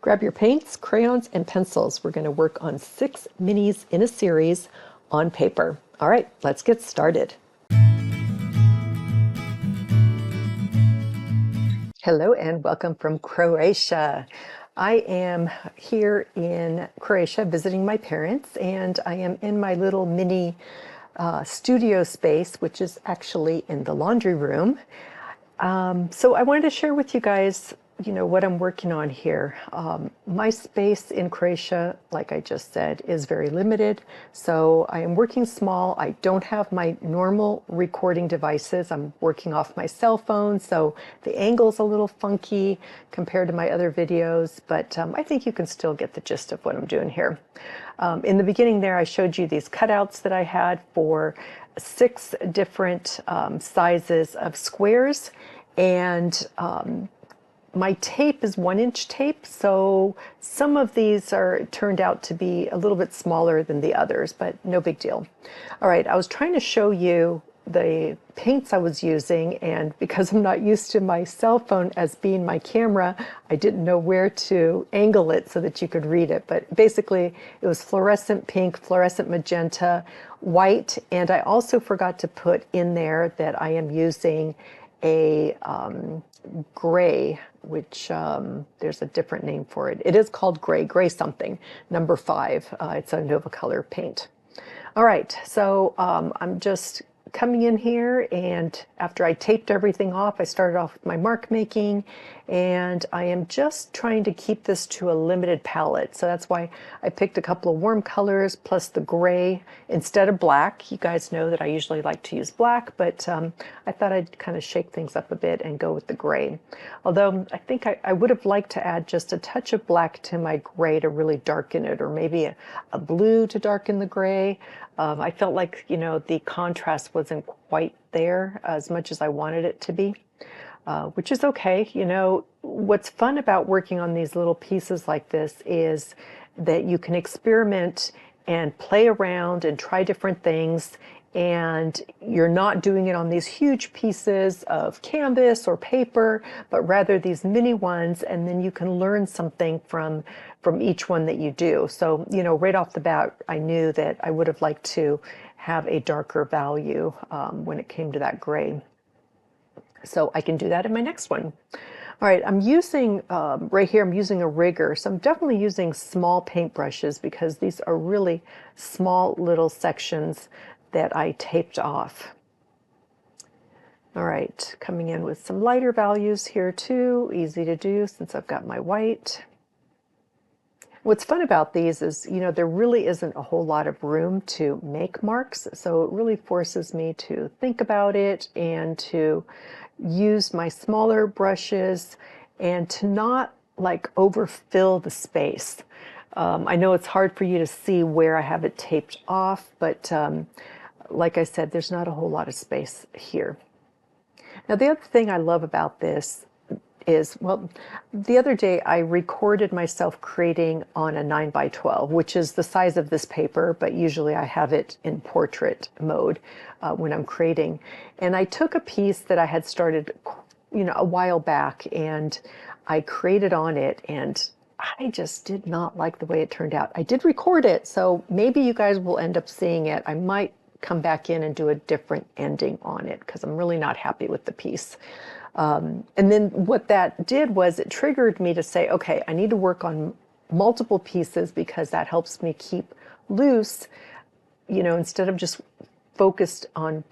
Grab your paints, crayons, and pencils. We're going to work on 6 minis in a series on paper. All right, let's get started. Hello and welcome from Croatia. I am here in Croatia visiting my parents, and I am in my little mini studio space, which is actually in the laundry room. So I wanted to share with you guys, what I'm working on here. My space in Croatia, like I just said, is very limited. So I am working small. I don't have my normal recording devices. I'm working off my cell phone, so the angle's a little funky compared to my other videos, but I think you can still get the gist of what I'm doing here. In the beginning there, I showed you these cutouts that I had for 6 different sizes of squares, and my tape is 1-inch tape, so some of these are turned out to be a little bit smaller than the others, but no big deal. All right, I was trying to show you the paints I was using, and because I'm not used to my cell phone as being my camera, I didn't know where to angle it so that you could read it. But basically, it was fluorescent pink, fluorescent magenta, white, and I also forgot to put in there that I am using a gray, which there's a different name for it. It is called gray something, number 5. It's a Nova Color paint. All right, so I'm just coming in here, and after I taped everything off, I started off with my mark making, and I am just trying to keep this to a limited palette. So that's why I picked a couple of warm colors plus the gray instead of black. You guys know that I usually like to use black, but I thought I'd kind of shake things up a bit and go with the gray. Although I think I would have liked to add just a touch of black to my gray to really darken it, or maybe a blue to darken the gray. I felt like, the contrast wasn't quite there as much as I wanted it to be, which is okay. What's fun about working on these little pieces like this is that you can experiment and play around and try different things, and you're not doing it on these huge pieces of canvas or paper, but rather these mini ones, and then you can learn something from each one that you do. So, right off the bat, I knew that I would have liked to have a darker value when it came to that gray. So I can do that in my next one. All right, I'm using, right here, I'm using a rigger. So I'm definitely using small paint brushes because these are really small little sections that I taped off. All right, coming in with some lighter values here too, easy to do since I've got my white. What's fun about these is, there really isn't a whole lot of room to make marks, so it really forces me to think about it and to use my smaller brushes and to not overfill the space. I know it's hard for you to see where I have it taped off, but like I said, there's not a whole lot of space here. Now, the other thing I love about this is, the other day I recorded myself creating on a 9x12, which is the size of this paper, but usually I have it in portrait mode when I'm creating. And I took a piece that I had started, a while back, and I created on it, and I just did not like the way it turned out. I did record it, so maybe you guys will end up seeing it. I might come back in and do a different ending on it because I'm really not happy with the piece. And then what that did was it triggered me to say, okay, I need to work on multiple pieces because that helps me keep loose, instead of just focused on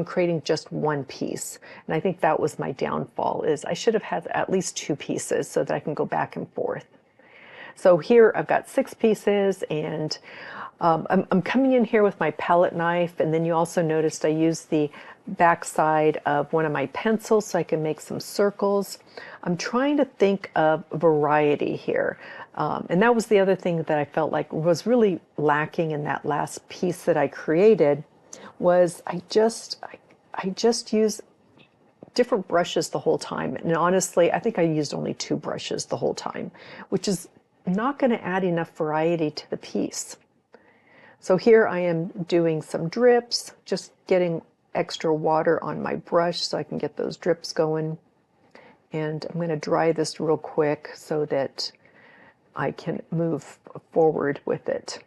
creating just one piece. And I think that was my downfall, is I should have had at least 2 pieces so that I can go back and forth. So here I've got 6 pieces, and I'm coming in here with my palette knife, and then you also noticed I used the backside of one of my pencils so I can make some circles. I'm trying to think of variety here. And that was the other thing that I felt like was really lacking in that last piece that I created, was I just use different brushes the whole time. And honestly, I think I used only 2 brushes the whole time, which is not going to add enough variety to the piece. So here I am doing some drips, just getting extra water on my brush so I can get those drips going. And I'm going to dry this real quick so that I can move forward with it.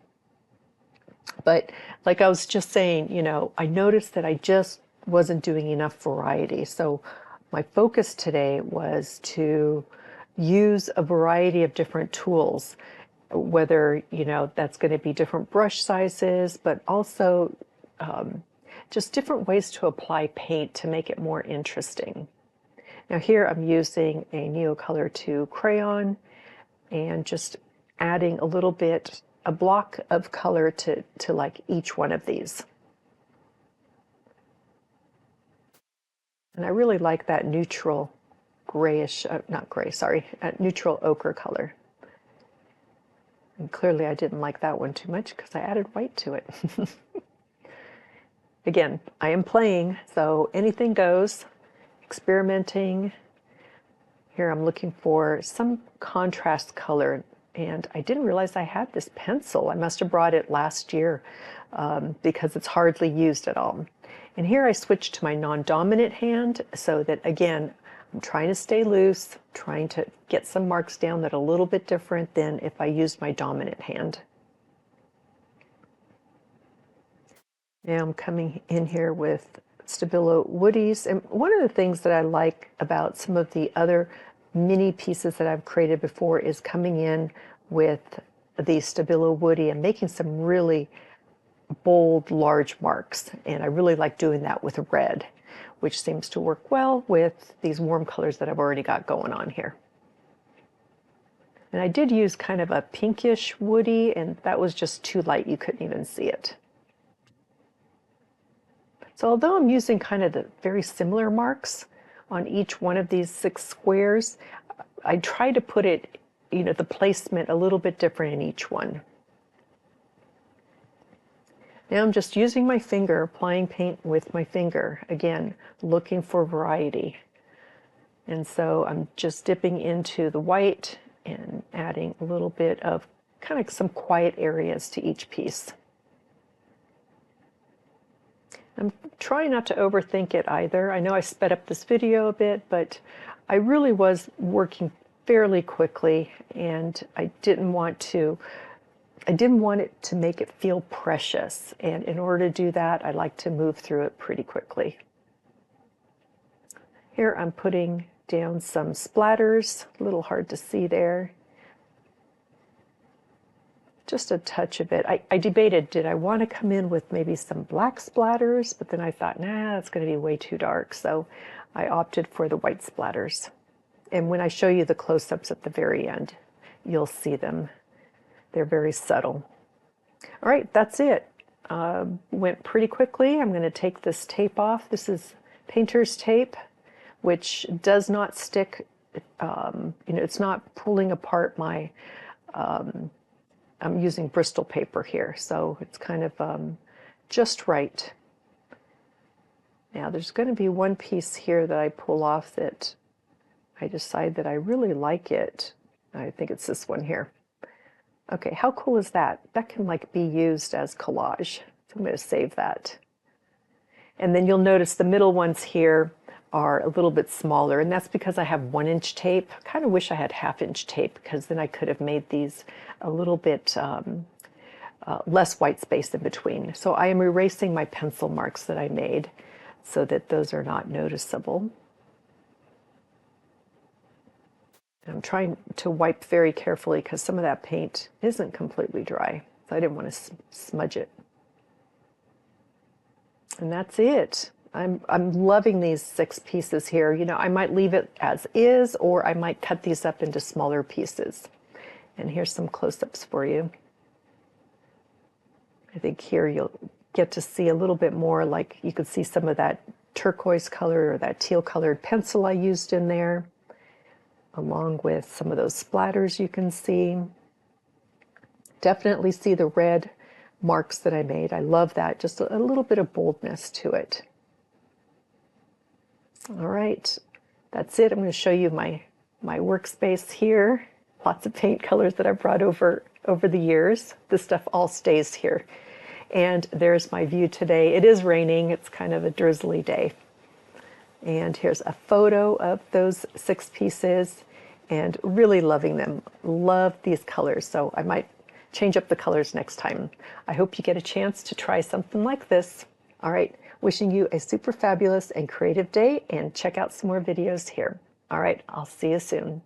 But like I was just saying, you know, I noticed that I just wasn't doing enough variety. So my focus today was to use a variety of different tools, whether, you know, that's going to be different brush sizes, but also just different ways to apply paint to make it more interesting. Now here I'm using a Neocolor 2 crayon and just adding a little bit, a block of color to like each one of these. And I really like that neutral grayish, not gray, sorry, neutral ochre color. And clearly I didn't like that one too much because I added white to it. Again, I am playing, so anything goes, experimenting. Here I'm looking for some contrast color, and I didn't realize I had this pencil. I must have brought it last year because it's hardly used at all. And here I switched to my non-dominant hand so that, again, I'm trying to stay loose, trying to get some marks down that are a little bit different than if I used my dominant hand. Now I'm coming in here with Stabilo Woodies. And one of the things that I like about some of the other mini pieces that I've created before is coming in with the Stabilo Woody and making some really bold, large marks. And I really like doing that with red, which seems to work well with these warm colors that I've already got going on here. And I did use kind of a pinkish woody, and that was just too light. You couldn't even see it. So although I'm using kind of the very similar marks on each one of these 6 squares, I try to put it, you know, the placement a little bit different in each one. Now I'm just using my finger, applying paint with my finger, again, looking for variety. And so I'm just dipping into the white and adding a little bit of kind of some quiet areas to each piece. I'm trying not to overthink it either. I know I sped up this video a bit, but I really was working fairly quickly, and I didn't want it to make it feel precious. And in order to do that, I like to move through it pretty quickly. Here I'm putting down some splatters, a little hard to see there. Just a touch of it. I debated, did I want to come in with maybe some black splatters? But then I thought, nah, that's going to be way too dark. So I opted for the white splatters. And when I show you the close-ups at the very end, you'll see them. They're very subtle. All right, that's it. Went pretty quickly. I'm going to take this tape off. This is painter's tape, which does not stick, you know, it's not pulling apart my, I'm using Bristol paper here, so it's kind of just right. Now there's going to be one piece here that I pull off that I decide that I really like it. I think it's this one here. Okay, how cool is that? That can like be used as collage. So I'm going to save that. And then you'll notice the middle ones here are a little bit smaller, and that's because I have 1-inch tape. I kind of wish I had 1/2-inch tape, because then I could have made these a little bit less white space in between. So I am erasing my pencil marks that I made so that those are not noticeable. I'm trying to wipe very carefully because some of that paint isn't completely dry, so I didn't want to smudge it. And that's it. I'm loving these 6 pieces here. You know, I might leave it as is, or I might cut these up into smaller pieces. And here's some close-ups for you. I think here you'll get to see a little bit more, like you could see some of that turquoise color or that teal colored pencil I used in there, along with some of those splatters you can see. Definitely see the red marks that I made. I love that, just a little bit of boldness to it. All right, that's it. I'm going to show you my workspace here. Lots of paint colors that I've brought over the years. This stuff all stays here. And there's my view today. It is raining. It's kind of a drizzly day. And here's a photo of those 6 pieces, and really loving them. Love these colors, so I might change up the colors next time. I hope you get a chance to try something like this. All right, wishing you a super fabulous and creative day, and check out some more videos here. All right, I'll see you soon.